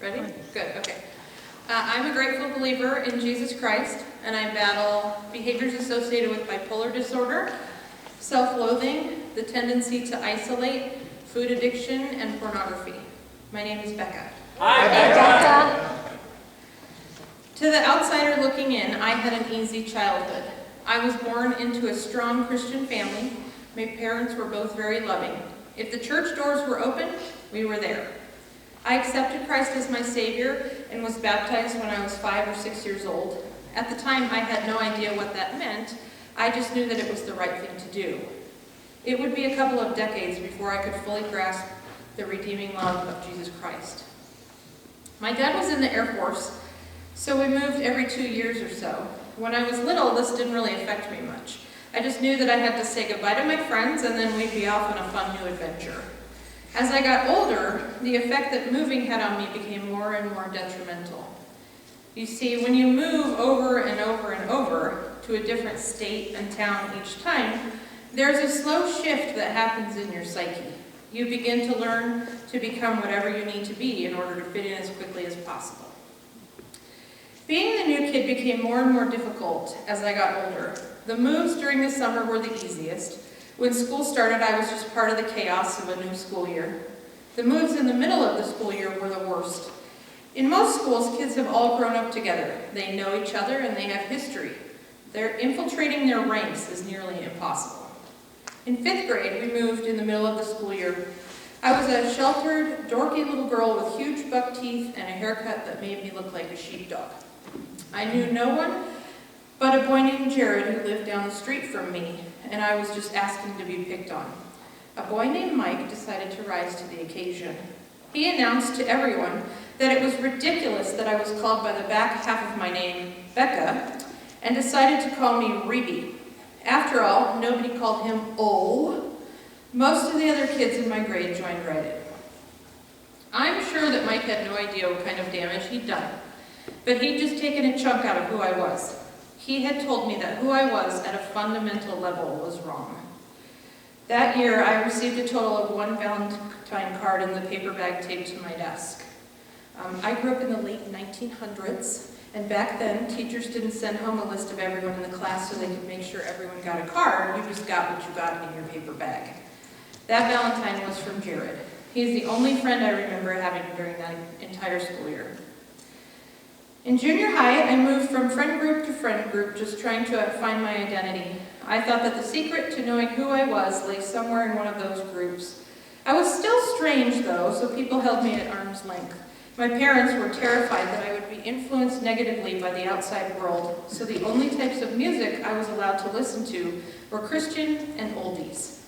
Ready? Good, okay. I'm a grateful believer in Jesus Christ, and I battle behaviors associated with bipolar disorder, self-loathing, the tendency to isolate, food addiction, and pornography. My name is Becca. Hi, Becca. To the outsider looking in, I had an easy childhood. I was born into a strong Christian family. My parents were both very loving. If the church doors were open, we were there. I accepted Christ as my Savior and was baptized when I was 5 or 6 years old. At the time, I had no idea what that meant. I just knew that it was the right thing to do. It would be a couple of decades before I could fully grasp the redeeming love of Jesus Christ. My dad was in the Air Force, so we moved every 2 years or so. When I was little, this didn't really affect me much. I just knew that I had to say goodbye to my friends and then we'd be off on a fun new adventure. As I got older, the effect that moving had on me became more and more detrimental. You see, when you move over and over and over to a different state and town each time, there's a slow shift that happens in your psyche. You begin to learn to become whatever you need to be in order to fit in as quickly as possible. Being the new kid became more and more difficult as I got older. The moves during the summer were the easiest. When school started, I was just part of the chaos of a new school year. The moves in the middle of the school year were the worst. In most schools, kids have all grown up together. They know each other and they have history. Infiltrating their ranks is nearly impossible. In 5th grade, we moved in the middle of the school year. I was a sheltered, dorky little girl with huge buck teeth and a haircut that made me look like a sheepdog. I knew no one but a boy named Jared who lived down the street from me, and I was just asking to be picked on. A boy named Mike decided to rise to the occasion. He announced to everyone that it was ridiculous that I was called by the back half of my name, Becca, and decided to call me Reby. After all, nobody called him O. Most of the other kids in my grade joined right in. I'm sure that Mike had no idea what kind of damage he'd done, but he'd just taken a chunk out of who I was. He had told me that who I was at a fundamental level was wrong. That year, I received a total of 1 Valentine card in the paper bag taped to my desk. I grew up in the late 1900s, and back then, teachers didn't send home a list of everyone in the class so they could make sure everyone got a card. You just got what you got in your paper bag. That Valentine was from Jared. He's the only friend I remember having during that entire school year. In junior high, I moved from friend group to friend group, just trying to find my identity. I thought that the secret to knowing who I was lay somewhere in one of those groups. I was still strange, though, so people held me at arm's length. My parents were terrified that I would be influenced negatively by the outside world, so the only types of music I was allowed to listen to were Christian and oldies.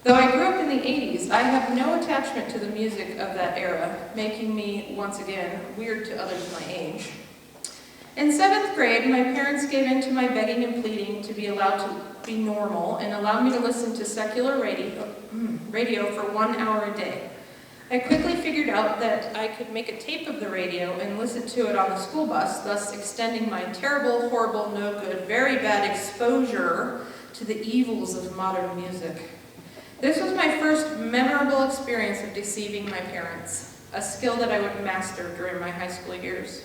Though I grew up in the 80s, I have no attachment to the music of that era, making me, once again, weird to others my age. In 7th grade, my parents gave in to my begging and pleading to be allowed to be normal and allowed me to listen to secular radio for 1 hour a day. I quickly figured out that I could make a tape of the radio and listen to it on the school bus, thus extending my terrible, horrible, no good, very bad exposure to the evils of modern music. This was my first memorable experience of deceiving my parents, a skill that I would master during my high school years.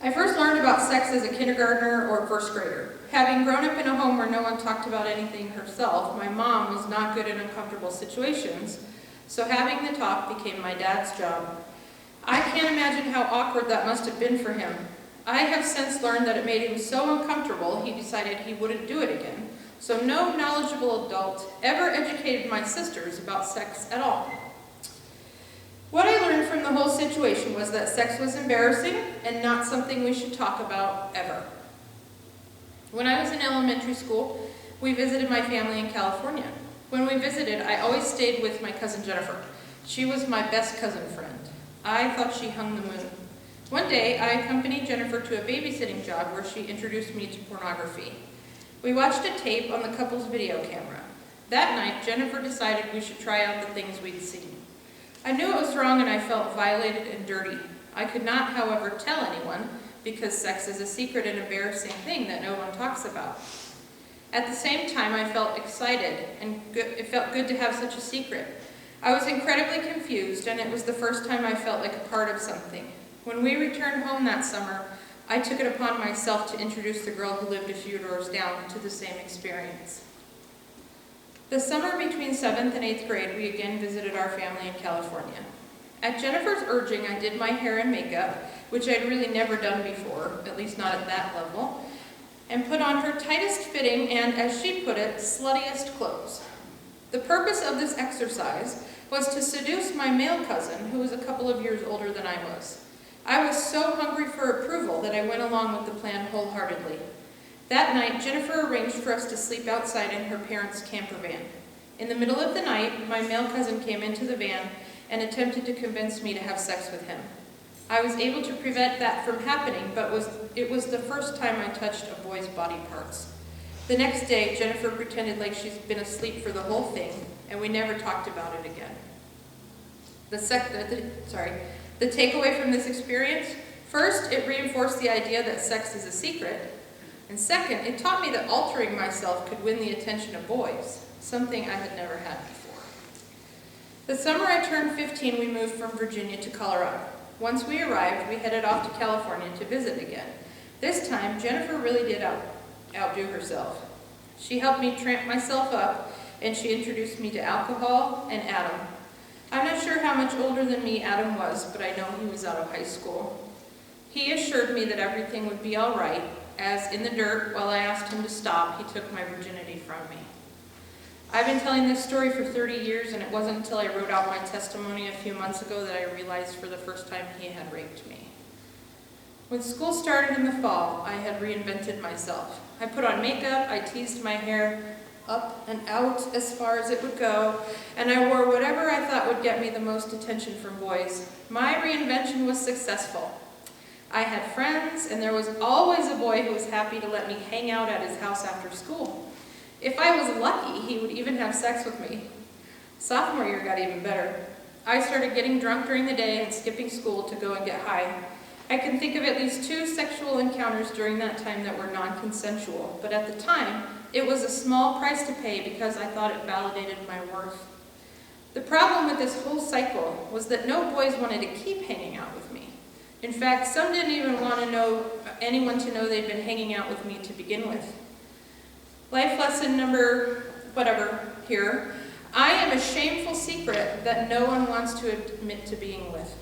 I first learned about sex as a kindergartner or 1st grader. Having grown up in a home where no one talked about anything herself, my mom was not good in uncomfortable situations, so having the talk became my dad's job. I can't imagine how awkward that must have been for him. I have since learned that it made him so uncomfortable he decided he wouldn't do it again, so no knowledgeable adult ever educated my sisters about sex at all. What I learned from the whole situation was that sex was embarrassing and not something we should talk about ever. When I was in elementary school, we visited my family in California. When we visited, I always stayed with my cousin Jennifer. She was my best cousin friend. I thought she hung the moon. One day, I accompanied Jennifer to a babysitting job where she introduced me to pornography. We watched a tape on the couple's video camera. That night, Jennifer decided we should try out the things we'd seen. I knew it was wrong and I felt violated and dirty. I could not, however, tell anyone because sex is a secret and embarrassing thing that no one talks about. At the same time, I felt excited and it felt good to have such a secret. I was incredibly confused, and it was the first time I felt like a part of something. When we returned home that summer, I took it upon myself to introduce the girl who lived a few doors down to the same experience. The summer between 7th and 8th grade, we again visited our family in California. At Jennifer's urging, I did my hair and makeup, which I'd really never done before, at least not at that level, and put on her tightest fitting and, as she put it, sluttiest clothes. The purpose of this exercise was to seduce my male cousin, who was a couple of years older than I was. I was so hungry for approval that I went along with the plan wholeheartedly. That night, Jennifer arranged for us to sleep outside in her parents' camper van. In the middle of the night, my male cousin came into the van and attempted to convince me to have sex with him. I was able to prevent that from happening, but it was the first time I touched a boy's body parts. The next day, Jennifer pretended like she's been asleep for the whole thing, and we never talked about it again. The takeaway from this experience: first, it reinforced the idea that sex is a secret, and second, it taught me that altering myself could win the attention of boys, something I had never had before. The summer I turned 15, we moved from Virginia to Colorado. Once we arrived, we headed off to California to visit again. This time, Jennifer really did outdo herself. She helped me tramp myself up, and she introduced me to alcohol and Adam. I'm not sure how much older than me Adam was, but I know he was out of high school. He assured me that everything would be all right, as in the dirt, while I asked him to stop, he took my virginity from me. I've been telling this story for 30 years, and it wasn't until I wrote out my testimony a few months ago that I realized for the first time he had raped me. When school started in the fall, I had reinvented myself. I put on makeup, I teased my hair up and out as far as it would go, and I wore whatever I thought would get me the most attention from boys. My reinvention was successful. I had friends, and there was always a boy who was happy to let me hang out at his house after school. If I was lucky, he would even have sex with me. Sophomore year got even better. I started getting drunk during the day and skipping school to go and get high. I can think of at least 2 sexual encounters during that time that were non-consensual, but at the time, it was a small price to pay because I thought it validated my worth. The problem with this whole cycle was that no boys wanted to keep hanging out with me. In fact, some didn't even want anyone to know they'd been hanging out with me to begin with. Life lesson number whatever here: I am a shameful secret that no one wants to admit to being with.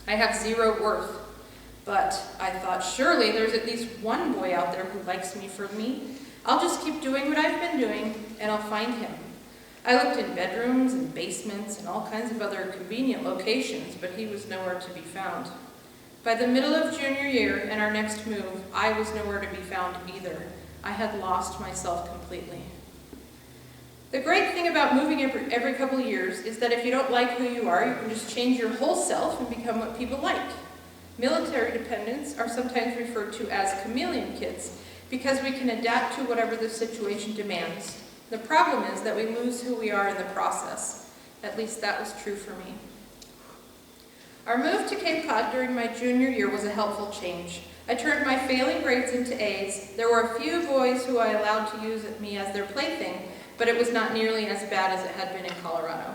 I have 0 worth, but I thought surely there's at least one boy out there who likes me for me. I'll just keep doing what I've been doing, and I'll find him. I looked in bedrooms and basements and all kinds of other convenient locations, but he was nowhere to be found. By the middle of junior year and our next move, I was nowhere to be found either. I had lost myself completely. The great thing about moving every couple of years is that if you don't like who you are, you can just change your whole self and become what people like. Military dependents are sometimes referred to as chameleon kids because we can adapt to whatever the situation demands. The problem is that we lose who we are in the process. At least that was true for me. Our move to Cape Cod during my junior year was a helpful change. I turned my failing grades into A's. There were a few boys who I allowed to use me as their plaything, but it was not nearly as bad as it had been in Colorado.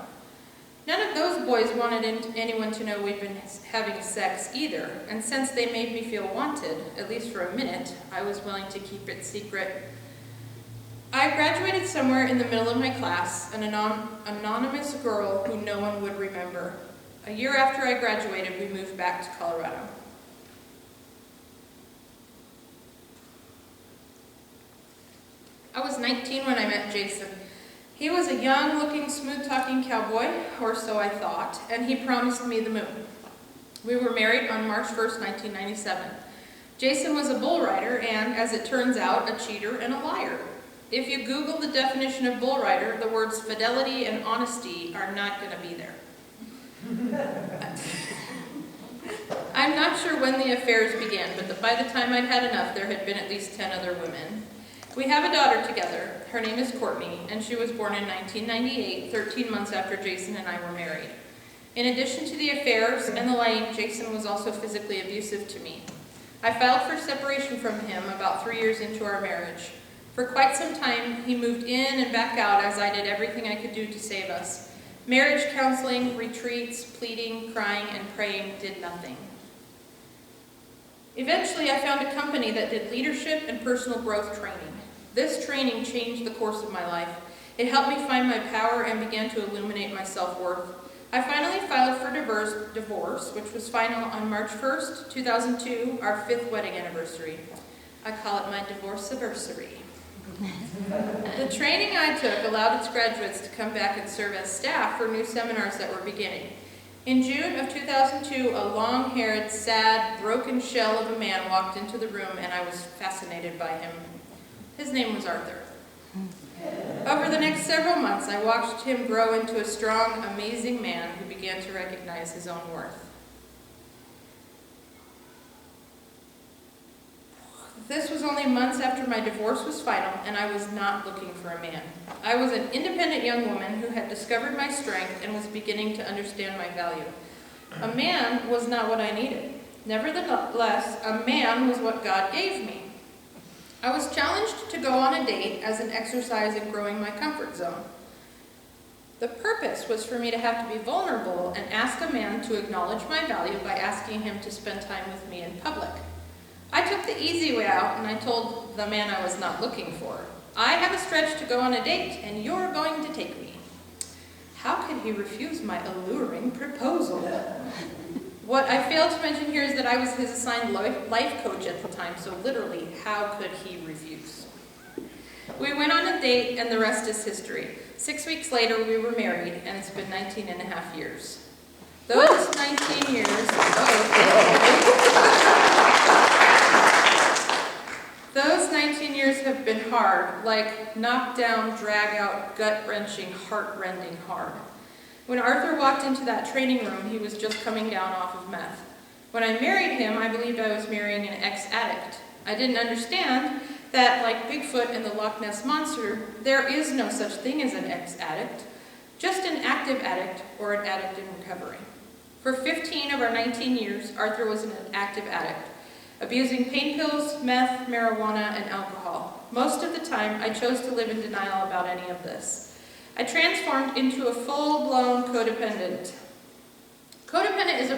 None of those boys wanted anyone to know we'd been having sex either, and since they made me feel wanted, at least for a minute, I was willing to keep it secret. I graduated somewhere in the middle of my class, an anonymous girl who no one would remember. A year after I graduated, we moved back to Colorado. I was 19 when I met Jason. He was a young-looking, smooth-talking cowboy, or so I thought, and he promised me the moon. We were married on March 1st, 1997. Jason was a bull rider and, as it turns out, a cheater and a liar. If you Google the definition of bull rider, the words fidelity and honesty are not going to be there. I'm not sure when the affairs began, but by the time I'd had enough, there had been at least 10 other women. We have a daughter together. Her name is Courtney, and she was born in 1998, 13 months after Jason and I were married. In addition to the affairs and the lying, Jason was also physically abusive to me. I filed for separation from him about 3 years into our marriage. For quite some time, he moved in and back out as I did everything I could do to save us. Marriage counseling, retreats, pleading, crying, and praying did nothing. Eventually, I found a company that did leadership and personal growth training. This training changed the course of my life. It helped me find my power and began to illuminate my self-worth. I finally filed for divorce, which was final on March 1st, 2002, our 5th wedding anniversary. I call it my divorce-iversary. The training I took allowed its graduates to come back and serve as staff for new seminars that were beginning. In June of 2002, a long-haired, sad, broken shell of a man walked into the room, and I was fascinated by him. His name was Arthur. Over the next several months, I watched him grow into a strong, amazing man who began to recognize his own worth. This was only months after my divorce was final, and I was not looking for a man. I was an independent young woman who had discovered my strength and was beginning to understand my value. A man was not what I needed. Nevertheless, a man was what God gave me. I was challenged to go on a date as an exercise in growing my comfort zone. The purpose was for me to have to be vulnerable and ask a man to acknowledge my value by asking him to spend time with me in public. I took the easy way out, and I told the man I was not looking for, I have a stretch to go on a date, and you're going to take me. How could he refuse my alluring proposal? What I failed to mention here is that I was his assigned life coach at the time, so literally, how could he refuse? We went on a date, and the rest is history. 6 weeks later, we were married, and it's been 19 and a half years. Those 19 years... Those 19 years have been hard, like knock-down, drag-out, gut-wrenching, heart-rending hard. When Arthur walked into that training room, he was just coming down off of meth. When I married him, I believed I was marrying an ex-addict. I didn't understand that, like Bigfoot and the Loch Ness Monster, there is no such thing as an ex-addict, just an active addict or an addict in recovery. For 15 of our 19 years, Arthur was an active addict, abusing pain pills, meth, marijuana, and alcohol. Most of the time, I chose to live in denial about any of this. I transformed into a full-blown codependent. Codependent is a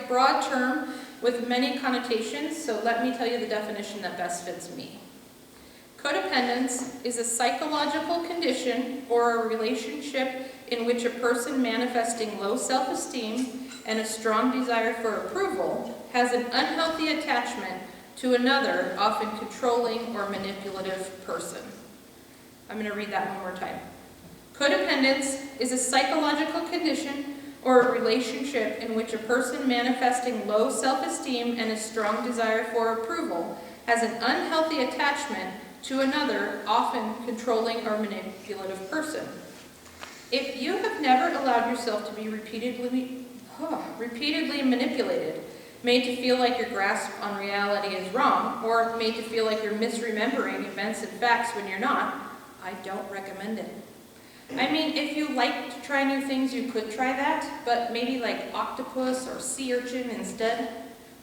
broad term with many connotations, so let me tell you the definition that best fits me. Codependence is a psychological condition or a relationship in which a person manifesting low self-esteem and a strong desire for approval has an unhealthy attachment to another, often controlling or manipulative person. I'm going to read that one more time. Codependence is a psychological condition or a relationship in which a person manifesting low self-esteem and a strong desire for approval has an unhealthy attachment to another, often controlling or manipulative person. If you have never allowed yourself to be repeatedly manipulated, made to feel like your grasp on reality is wrong, or made to feel like you're misremembering events and facts when you're not, I don't recommend it. I mean, if you like to try new things, you could try that, but maybe like octopus or sea urchin instead.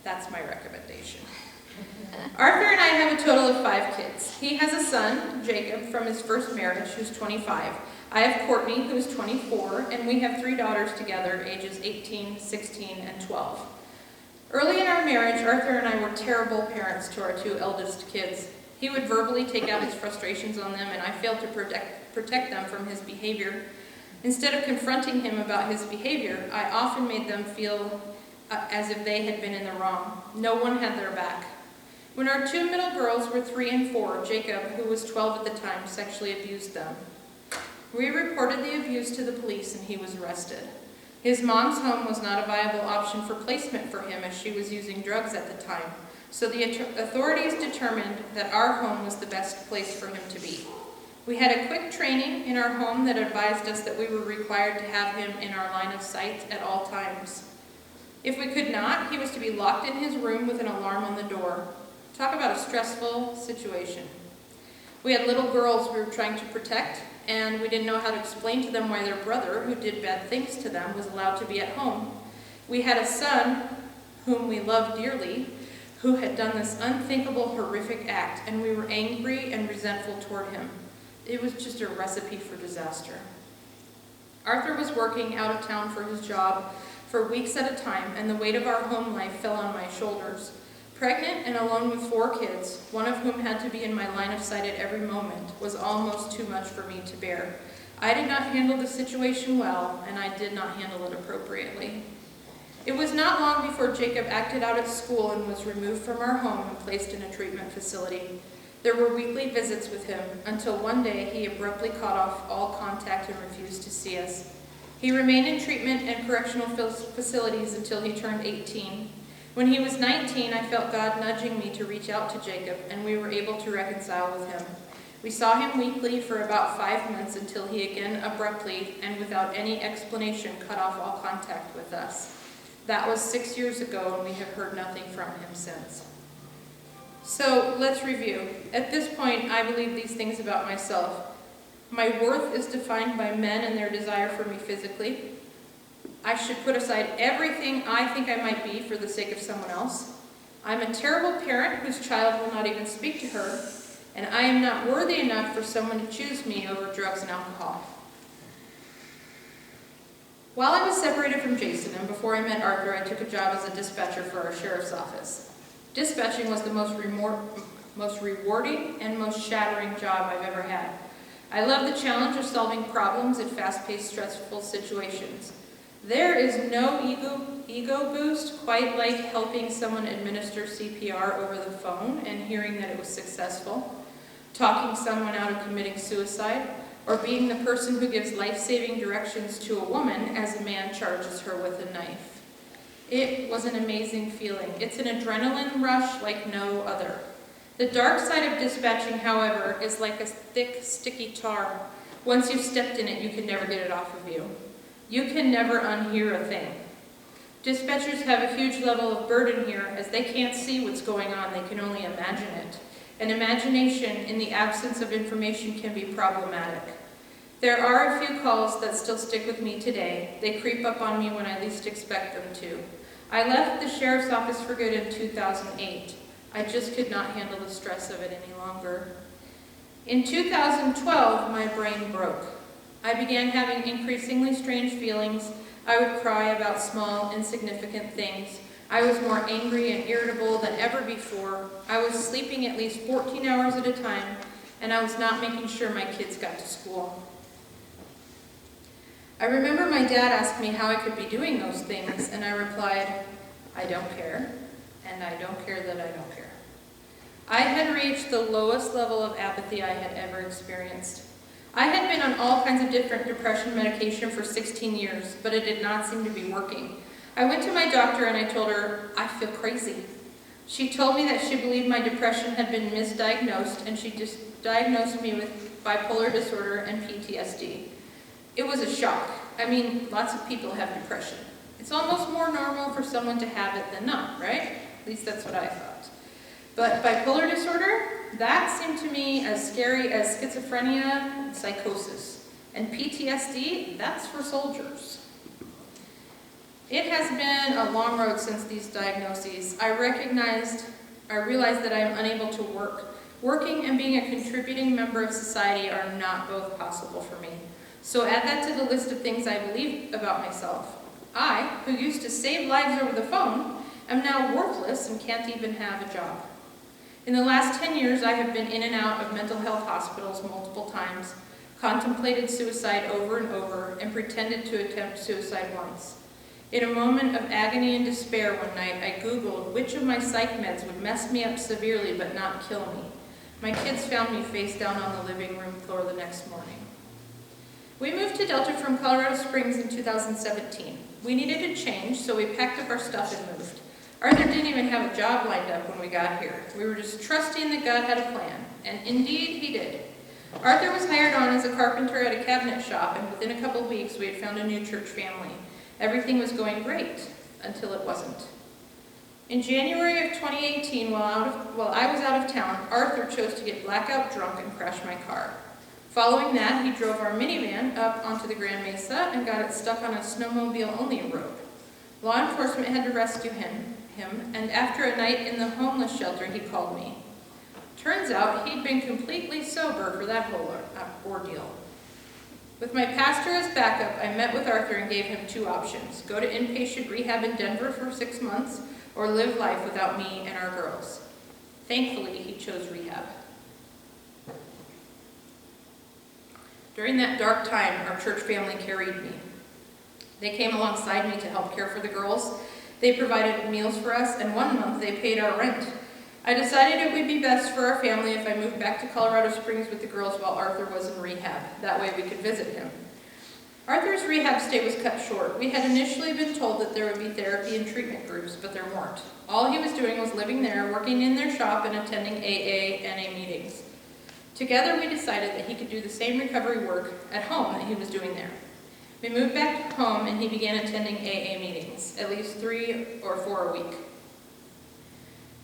That's my recommendation. Arthur and I have a total of 5 kids. He has a son, Jacob, from his first marriage, who's 25. I have Courtney, who's 24, and we have 3 daughters together, ages 18, 16, and 12. Early in our marriage, Arthur and I were terrible parents to our 2 eldest kids. He would verbally take out his frustrations on them, and I failed to protect them from his behavior. Instead of confronting him about his behavior, I often made them feel as if they had been in the wrong. No one had their back. When our 2 middle girls were 3 and 4, Jacob, who was 12 at the time, sexually abused them. We reported the abuse to the police, and he was arrested. His mom's home was not a viable option for placement for him, as she was using drugs at the time, so the authorities determined that our home was the best place for him to be. We had a quick training in our home that advised us that we were required to have him in our line of sight at all times. If we could not, he was to be locked in his room with an alarm on the door. Talk about a stressful situation. We had little girls we were trying to protect, and we didn't know how to explain to them why their brother, who did bad things to them, was allowed to be at home. We had a son, whom we loved dearly, who had done this unthinkable, horrific act, and we were angry and resentful toward him. It was just a recipe for disaster. Arthur was working out of town for his job for weeks at a time, and the weight of our home life fell on my shoulders. Pregnant and alone with 4 kids, one of whom had to be in my line of sight at every moment, was almost too much for me to bear. I did not handle the situation well, and I did not handle it appropriately. It was not long before Jacob acted out at school and was removed from our home and placed in a treatment facility. There were weekly visits with him, until one day he abruptly cut off all contact and refused to see us. He remained in treatment and correctional facilities until he turned 18. When he was 19, I felt God nudging me to reach out to Jacob, and we were able to reconcile with him. We saw him weekly for about 5 months until he again abruptly and without any explanation cut off all contact with us. That was 6 years ago, and we have heard nothing from him since. So let's review. At this point, I believe these things about myself. My worth is defined by men and their desire for me physically. I should put aside everything I think I might be for the sake of someone else. I'm a terrible parent whose child will not even speak to her, and I am not worthy enough for someone to choose me over drugs and alcohol. While I was separated from Jason and before I met Arthur, I took a job as a dispatcher for our sheriff's office. Dispatching was the most rewarding and most shattering job I've ever had. I love the challenge of solving problems in fast-paced, stressful situations. There is no ego boost quite like helping someone administer CPR over the phone and hearing that it was successful, talking someone out of committing suicide, or being the person who gives life-saving directions to a woman as a man charges her with a knife. It was an amazing feeling. It's an adrenaline rush like no other. The dark side of dispatching, however, is like a thick, sticky tar. Once you've stepped in it, you can never get it off of you. You can never unhear a thing. Dispatchers have a huge level of burden here, as they can't see what's going on, they can only imagine it. And imagination, in the absence of information, can be problematic. There are a few calls that still stick with me today. They creep up on me when I least expect them to. I left the sheriff's office for good in 2008. I just could not handle the stress of it any longer. In 2012, my brain broke. I began having increasingly strange feelings. I would cry about small, insignificant things. I was more angry and irritable than ever before. I was sleeping at least 14 hours at a time, and I was not making sure my kids got to school. I remember my dad asked me how I could be doing those things, and I replied, I don't care, and I don't care that I don't care. I had reached the lowest level of apathy I had ever experienced. I had been on all kinds of different depression medication for 16 years, but it did not seem to be working. I went to my doctor and I told her, I feel crazy. She told me that she believed my depression had been misdiagnosed, and she just diagnosed me with bipolar disorder and PTSD. It was a shock. I mean, lots of people have depression. It's almost more normal for someone to have it than not, right? At least that's what I thought. But bipolar disorder, that seemed to me as scary as schizophrenia and psychosis. And PTSD, that's for soldiers. It has been a long road since these diagnoses. I realized that I am unable to work. Working and being a contributing member of society are not both possible for me. So add that to the list of things I believe about myself. I, who used to save lives over the phone, am now worthless and can't even have a job. In the last 10 years, I have been in and out of mental health hospitals multiple times, contemplated suicide over and over, and pretended to attempt suicide once. In a moment of agony and despair one night, I Googled which of my psych meds would mess me up severely but not kill me. My kids found me face down on the living room floor the next morning. We moved to Delta from Colorado Springs in 2017. We needed a change, so we packed up our stuff and moved. Arthur didn't even have a job lined up when we got here. We were just trusting that God had a plan, and indeed he did. Arthur was hired on as a carpenter at a cabinet shop, and within a couple weeks we had found a new church family. Everything was going great, until it wasn't. In January of 2018, while I was out of town, Arthur chose to get blackout drunk and crash my car. Following that, he drove our minivan up onto the Grand Mesa and got it stuck on a snowmobile-only road. Law enforcement had to rescue him, and after a night in the homeless shelter, he called me. Turns out he'd been completely sober for that whole ordeal. With my pastor as backup, I met with Arthur and gave him 2 options: go to inpatient rehab in Denver for 6 months, or live life without me and our girls. Thankfully, he chose rehab. During that dark time, our church family carried me. They came alongside me to help care for the girls. They provided meals for us, and 1 month they paid our rent. I decided it would be best for our family if I moved back to Colorado Springs with the girls while Arthur was in rehab. That way we could visit him. Arthur's rehab stay was cut short. We had initially been told that there would be therapy and treatment groups, but there weren't. All he was doing was living there, working in their shop, and attending AA, NA meetings. Together we decided that he could do the same recovery work at home that he was doing there. We moved back home and he began attending AA meetings, at least 3 or 4 a week.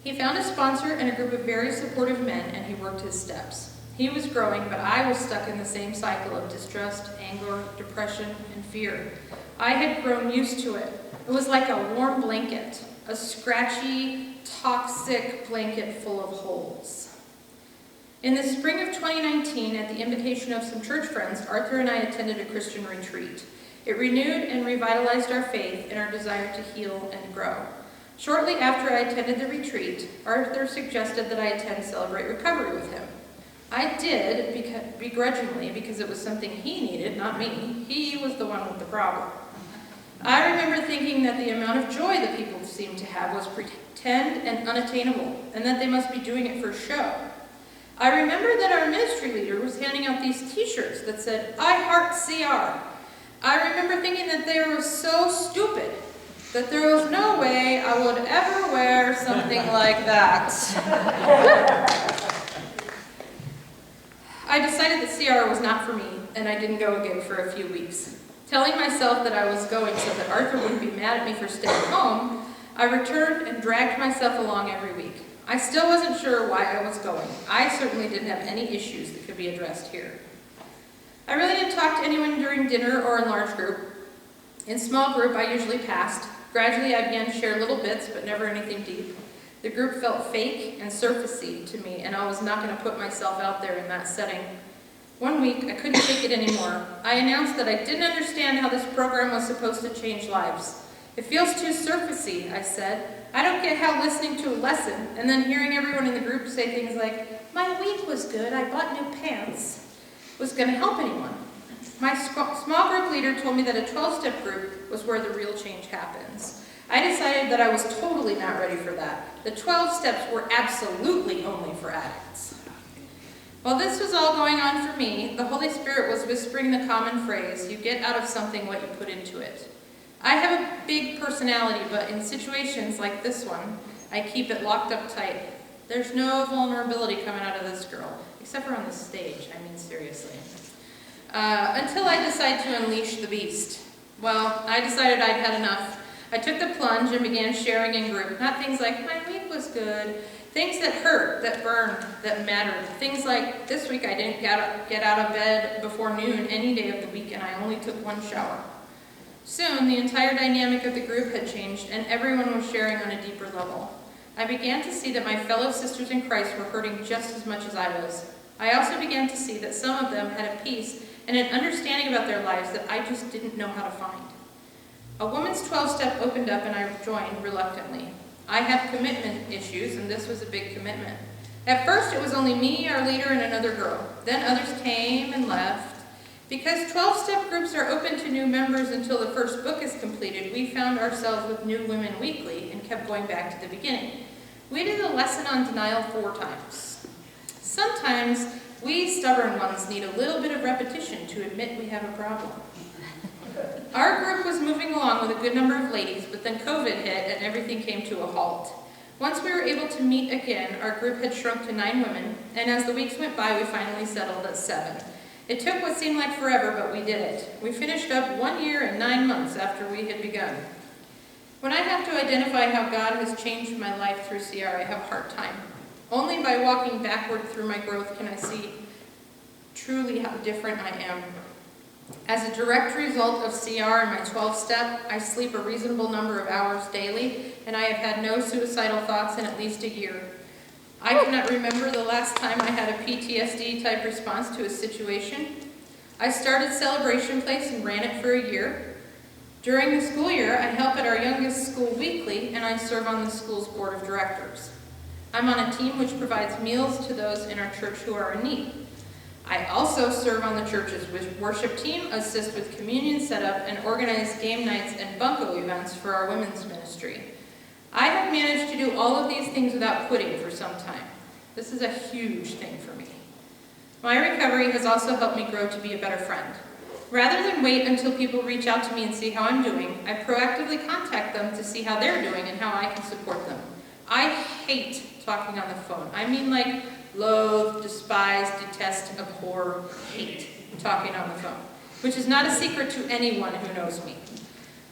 He found a sponsor and a group of very supportive men, and he worked his steps. He was growing, but I was stuck in the same cycle of distrust, anger, depression, and fear. I had grown used to it. It was like a warm blanket, a scratchy, toxic blanket full of holes. In the spring of 2019, at the invitation of some church friends, Arthur and I attended a Christian retreat. It renewed and revitalized our faith and our desire to heal and grow. Shortly after I attended the retreat, Arthur suggested that I attend Celebrate Recovery with him. I did, begrudgingly, because it was something he needed, not me. He was the one with the problem. I remember thinking that the amount of joy that people seemed to have was pretend and unattainable, and that they must be doing it for show. I remember that our ministry leader was handing out these t-shirts that said, "I heart CR." I remember thinking that they were so stupid that there was no way I would ever wear something like that. I decided that CR was not for me, and I didn't go again for a few weeks. Telling myself that I was going so that Arthur wouldn't be mad at me for staying home, I returned and dragged myself along every week. I still wasn't sure why I was going. I certainly didn't have any issues that could be addressed here. I really didn't talk to anyone during dinner or in large group. In small group, I usually passed. Gradually, I began to share little bits, but never anything deep. The group felt fake and surfacey to me, and I was not going to put myself out there in that setting. One week, I couldn't take it anymore. I announced that I didn't understand how this program was supposed to change lives. "It feels too surfacey," I said. "I don't get how listening to a lesson and then hearing everyone in the group say things like, 'My week was good, I bought new pants,' was going to help anyone." My small group leader told me that a 12-step group was where the real change happens. I decided that I was totally not ready for that. The 12 steps were absolutely only for addicts. While this was all going on for me, the Holy Spirit was whispering the common phrase, "You get out of something what you put into it." I have a big personality, but in situations like this one, I keep it locked up tight. There's no vulnerability coming out of this girl, except for on the stage, I mean seriously. Until I decide to unleash the beast. Well, I decided I'd had enough. I took the plunge and began sharing in group, not things like, "My week was good," things that hurt, that burned, that mattered. Things like, "This week I didn't get out of bed before noon any day of the week, and I only took 1 shower." Soon, the entire dynamic of the group had changed, and everyone was sharing on a deeper level. I began to see that my fellow sisters in Christ were hurting just as much as I was. I also began to see that some of them had a peace and an understanding about their lives that I just didn't know how to find. A woman's 12-step opened up and I joined reluctantly. I have commitment issues, and this was a big commitment. At first, it was only me, our leader, and another girl. Then others came and left. Because 12-step groups are open to new members until the first book is completed, we found ourselves with new women weekly and kept going back to the beginning. We did a lesson on denial 4 times. Sometimes we stubborn ones need a little bit of repetition to admit we have a problem. Our group was moving along with a good number of ladies, but then COVID hit and everything came to a halt. Once we were able to meet again, our group had shrunk to 9 women, and as the weeks went by, we finally settled at 7. It took what seemed like forever, but we did it. We finished up 1 year and 9 months after we had begun. When I have to identify how God has changed my life through CR, I have a hard time. Only by walking backward through my growth can I see truly how different I am. As a direct result of CR and my 12-step, I sleep a reasonable number of hours daily, and I have had no suicidal thoughts in at least a year. I cannot remember the last time I had a PTSD-type response to a situation. I started Celebration Place and ran it for a year. During the school year, I help at our youngest school weekly, and I serve on the school's board of directors. I'm on a team which provides meals to those in our church who are in need. I also serve on the church's worship team, assist with communion setup, and organize game nights and bunco events for our women's ministry. I have managed to do all of these things without quitting for some time. This is a huge thing for me. My recovery has also helped me grow to be a better friend. Rather than wait until people reach out to me and see how I'm doing, I proactively contact them to see how they're doing and how I can support them. I hate talking on the phone. I mean like loathe, despise, detest, abhor, hate talking on the phone, which is not a secret to anyone who knows me.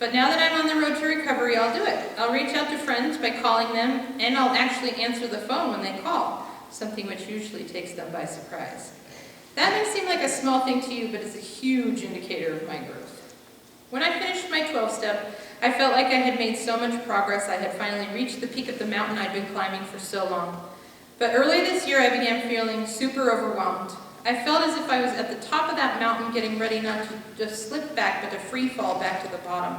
But now that I'm on the road to recovery, I'll do it. I'll reach out to friends by calling them, and I'll actually answer the phone when they call, something which usually takes them by surprise. That may seem like a small thing to you, but it's a huge indicator of my growth. When I finished my 12-step, I felt like I had made so much progress. I had finally reached the peak of the mountain I'd been climbing for so long. But early this year, I began feeling super overwhelmed. I felt as if I was at the top of that mountain getting ready not to just slip back, but to free fall back to the bottom.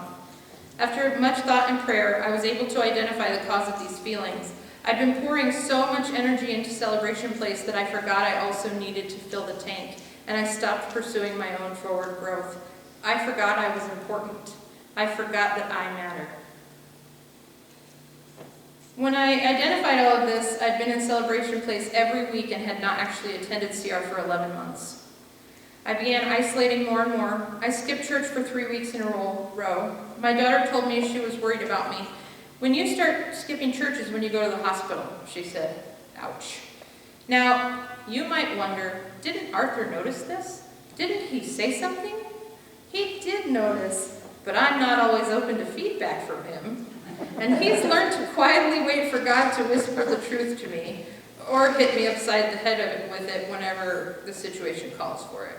After much thought and prayer, I was able to identify the cause of these feelings. I'd been pouring so much energy into Celebration Place that I forgot I also needed to fill the tank, and I stopped pursuing my own forward growth. I forgot I was important. I forgot that I mattered. When I identified all of this, I'd been in Celebration Place every week and had not actually attended CR for 11 months. I began isolating more and more. I skipped church for 3 weeks in a row. My daughter told me she was worried about me. "When you start skipping church is when you go to the hospital," she said. Ouch. Now, you might wonder, didn't Arthur notice this? Didn't he say something? He did notice, but I'm not always open to feedback from him. And he's learned to quietly wait for God to whisper the truth to me, or hit me upside the head with it whenever the situation calls for it.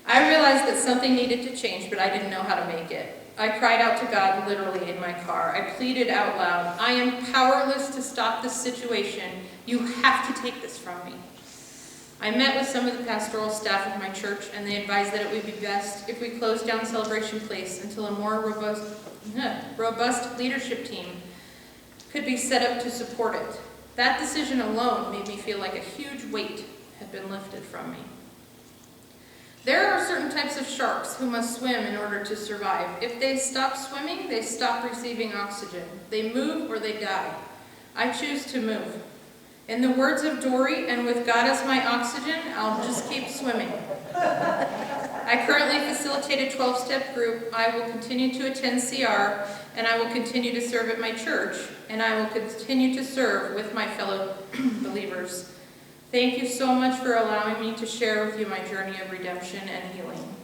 I realized that something needed to change, but I didn't know how to make it. I cried out to God literally in my car. I pleaded out loud, "I am powerless to stop this situation. You have to take this from me." I met with some of the pastoral staff of my church, and they advised that it would be best if we closed down Celebration Place until a more robust leadership team could be set up to support it. That decision alone made me feel like a huge weight had been lifted from me. There are certain types of sharks who must swim in order to survive. If they stop swimming, they stop receiving oxygen. They move or they die. I choose to move. In the words of Dory, "And with God as my oxygen, I'll just keep swimming." I currently facilitate a 12-step group. I will continue to attend CR, and I will continue to serve at my church, and I will continue to serve with my fellow believers. Thank you so much for allowing me to share with you my journey of redemption and healing.